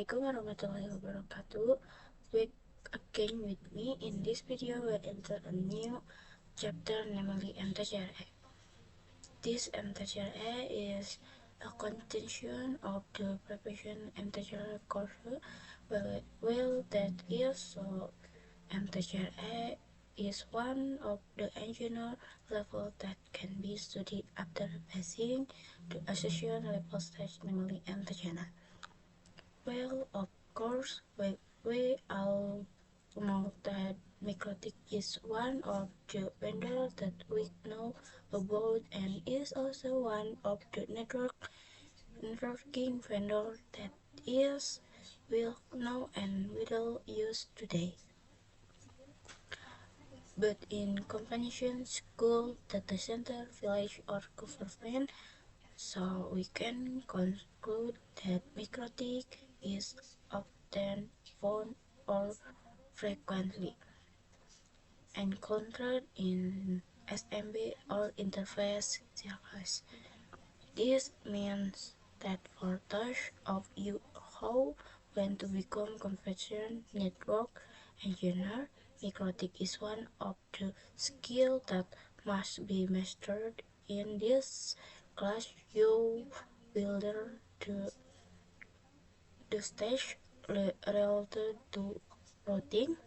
Assalamualaikum warahmatullahi wabarakatuh. Back again with me. In this video, we'll enter a new chapter, namely MTCRE. This MTCRE is a continuation of the preparation MTCRE course. Well, that is so. MTCRE is one of the engineer level that can be studied after passing the association level stage, namely MTCRE. Well, of course, we all know that Mikrotik is one of the vendors that we know about and is also one of the networking vendor that is well known and little used today. But in combination school, data center, village, or government, so we can conclude that Mikrotik is often found or frequently encountered in SMB or interface circuits. This means that for those of you who want to become conventional network engineer, Mikrotik is one of the skills that must be mastered. In this class, you will learn the stage related to routing.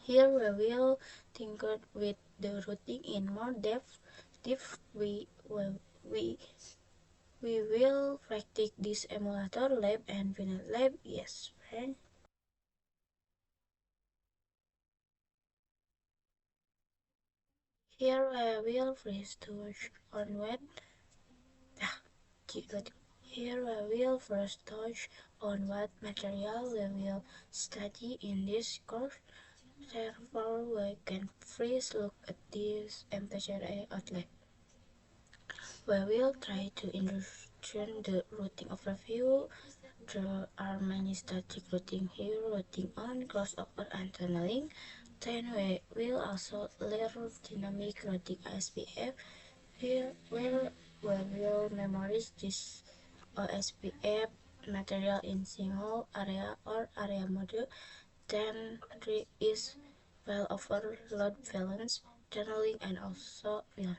Here we will tinker with the routing in more depth. We will practice this emulator lab and VNet lab. Yes, friend. Here we will first touch on what. Here we will first touch on what material we will study in this course. Therefore, we can first look at this MTCRE outline. We will try to introduce the routing overview. There are many static routing here, routing on, crossover, and tunneling. Then we will also learn dynamic routing SPF. Here, where we will memorize this OSPF material in single area or area mode. Then 3 is failover, load balance, tunneling, and also VLAN.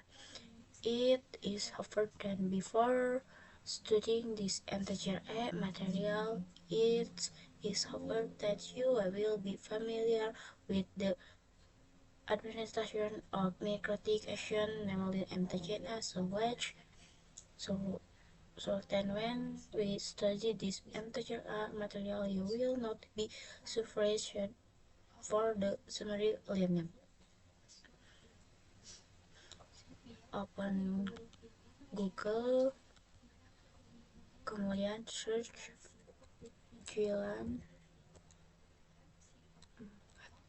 It is however than before studying this MTCRE material. It is however that you will be familiar with the administration of Mikrotik action, namely MTCRE. So then when we study this MTCRE material, you will not be sufficient for the summary learning. Open Google, kemudian search jalan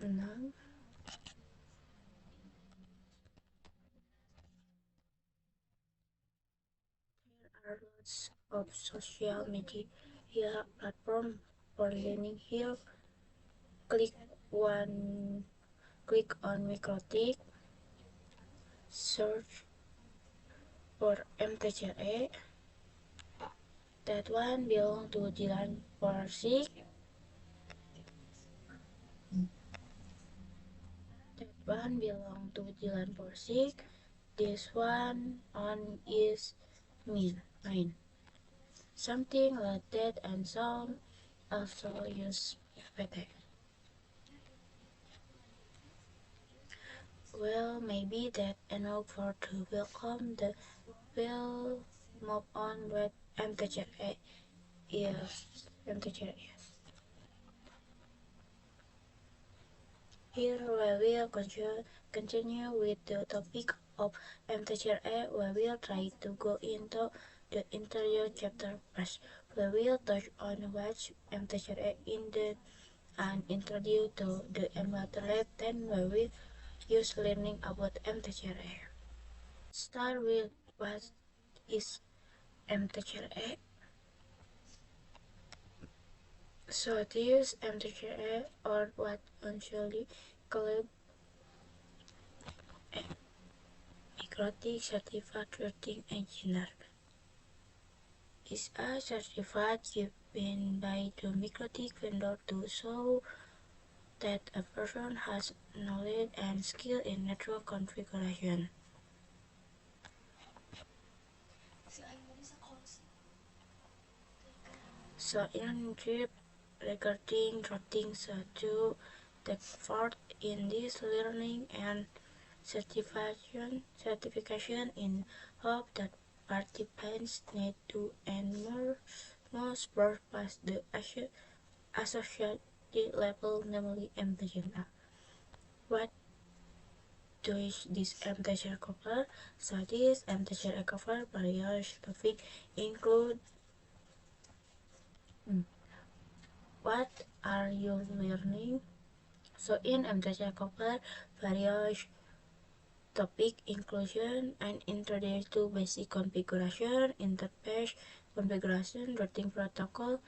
6. There are lots of social media platform for learning here. Click on Mikrotik, search for MTCRE. That one belong to Jalan Porsik. This one on is mine. Something like that, and some also use PT. Well, maybe that enough for the welcome. The will move on with MTCRE. Yes, MTCRE. Here we will continue with the topic of MTCRE. We will try to go into the interior chapter first. We will touch on what MTCRE in the and introduce to the emulator lab. Then we will use learning about MTCRE. Start with what is MTCRE. So this MTCRE, or what usually called Mikrotik Certified Routing Engineer, is a certificate been by the MikroTik vendor to show that a person has knowledge and skill in network configuration. So in brief, regarding routing, so to take part in this learning and certification in hope that participants need to and most past the associate level, namely MTGR. What does this MTGR cover? So this MTGR cover various topics include what are you learning? So in MTGR cover various topic inclusion and introduce to basic configuration, interface configuration, routing protocol,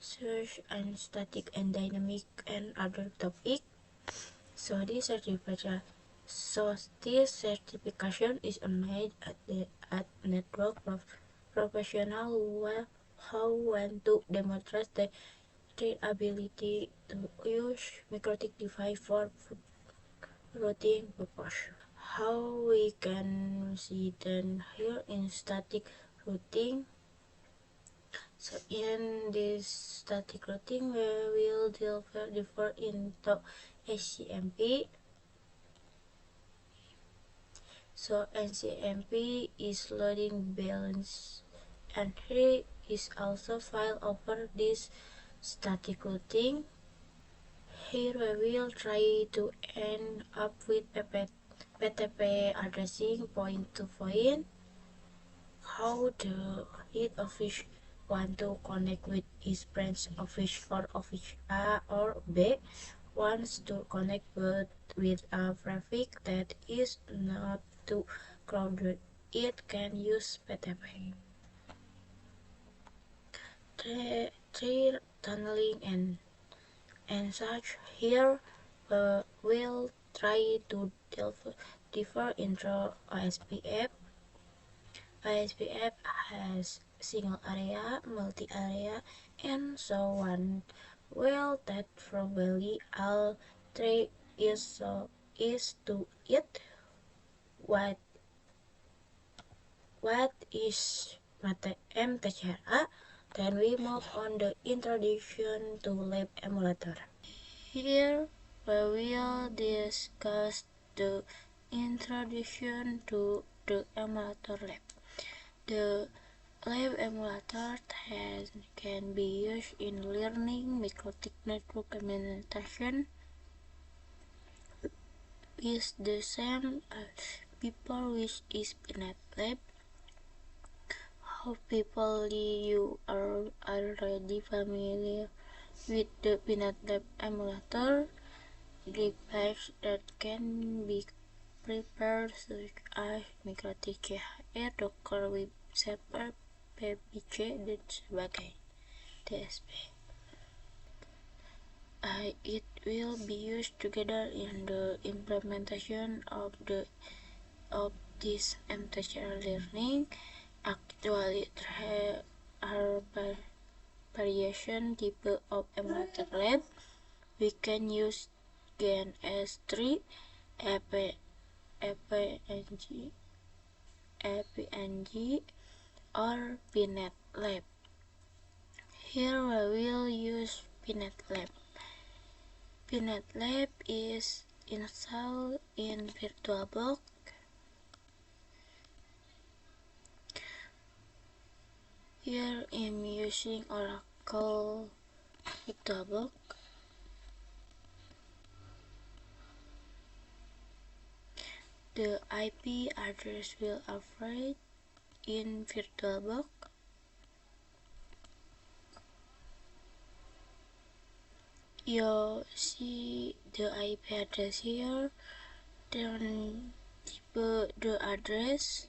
search and static and dynamic and other topic. So this certification is made at network professional who want to demonstrate their ability to use MikroTik device for routing purpose. How we can see then here in static routing. So in this static routing we will differ into SCMP. So SCMP is loading balance and here is also file over this static routing. Here we will try to end up with PTP addressing point to point. How the head office want to connect with his branch office or office A or B wants to connect with a traffic that is not too crowded. It can use PTP. Tree tunneling and such. Here we'll try to differ into OSPF. OSPF has single area, multi-area, and so on. Well, that probably all three is to it. What is MTCRA? Then we move on the introduction to lab emulator. Here we will discuss the introduction to the emulator lab. The lab emulator can be used in learning MikroTik network implementation with the same people which is Pinet lab. How people you are already familiar with the Pinet lab emulator. Devices that can be prepared such as MikroTik CHR, Docker Web Server, PBC, dan sebagainya. DSP. It will be used together in the implementation of this MTCR learning. Actually, there are variation type of emulator lab. We can use GNS3, APNG, or Pinet lab. Here we will use Pinet lab. Pinet lab is installed in VirtualBox. Here I'm using Oracle VirtualBox. The IP address will appear in VirtualBox. You see the IP address here, then type the address.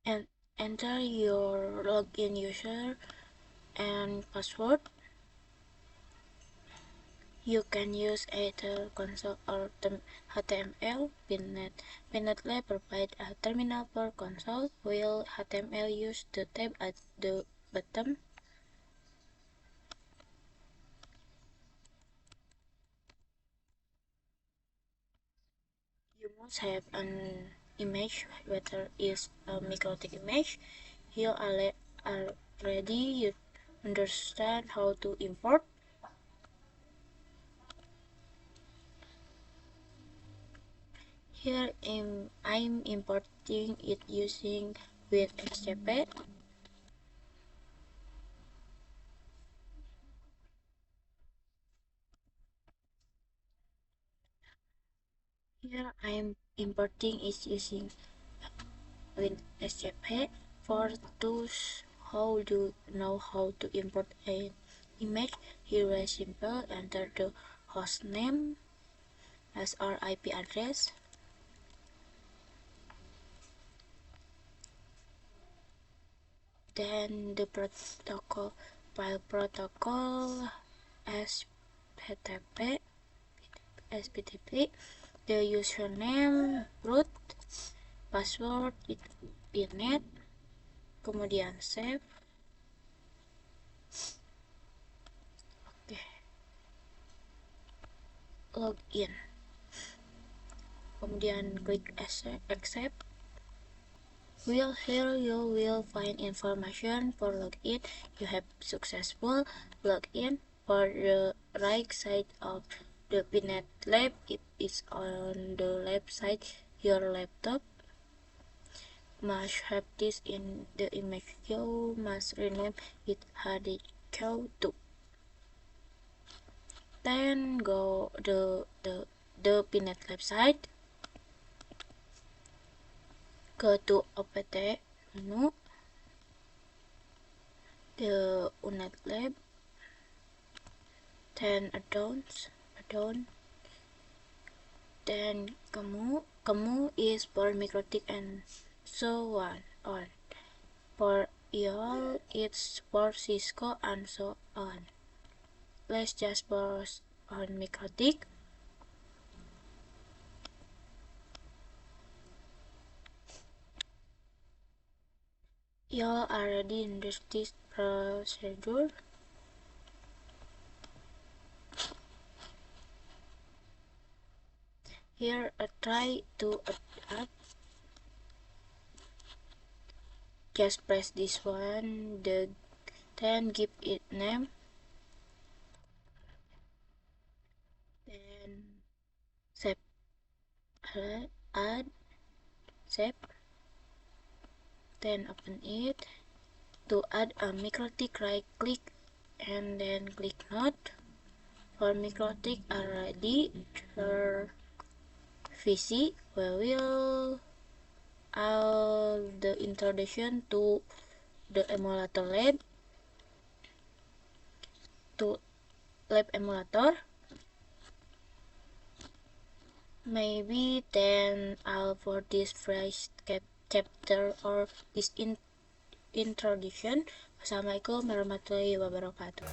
And enter your login user and password. You can use either console or HTML. PinNet provides a terminal for console, while HTML uses the tab at the bottom. You must have an image, whether it's a MikroTik image. You already understand how to import. Here I'm importing it using with SCP. Here I'm importing it using with SCP. For those who do know how to import an image, here is simple. Enter the host name as our IP address. Then the protocol file protocol SPTP, the username root, password internet, kemudian save. Oke, login, kemudian klik accept. Here you will find information for login. You have successful login. For the right side of the PinNet Lab, it is on the left side. Your laptop must have this in the image. You must rename it HDCO2. Then go the PinNet Lab site. Go to opt menu, the UNET Lab, then add-on, then kamu is for MikroTik and so on. For EOL, it's for Cisco and so on. Let's just pause on MikroTik. You already in this procedure. Here, try to add. Just press this one, then give it name. Then save, add, save. Then open it. To add a MikroTik, right click and then click Node. For MikroTik already VC, we will add the introduction to the emulator lab, to lab emulator. Maybe then I'll for this first chapter or this introduction. Wassalamualaikum warahmatullahi wabarakatuh.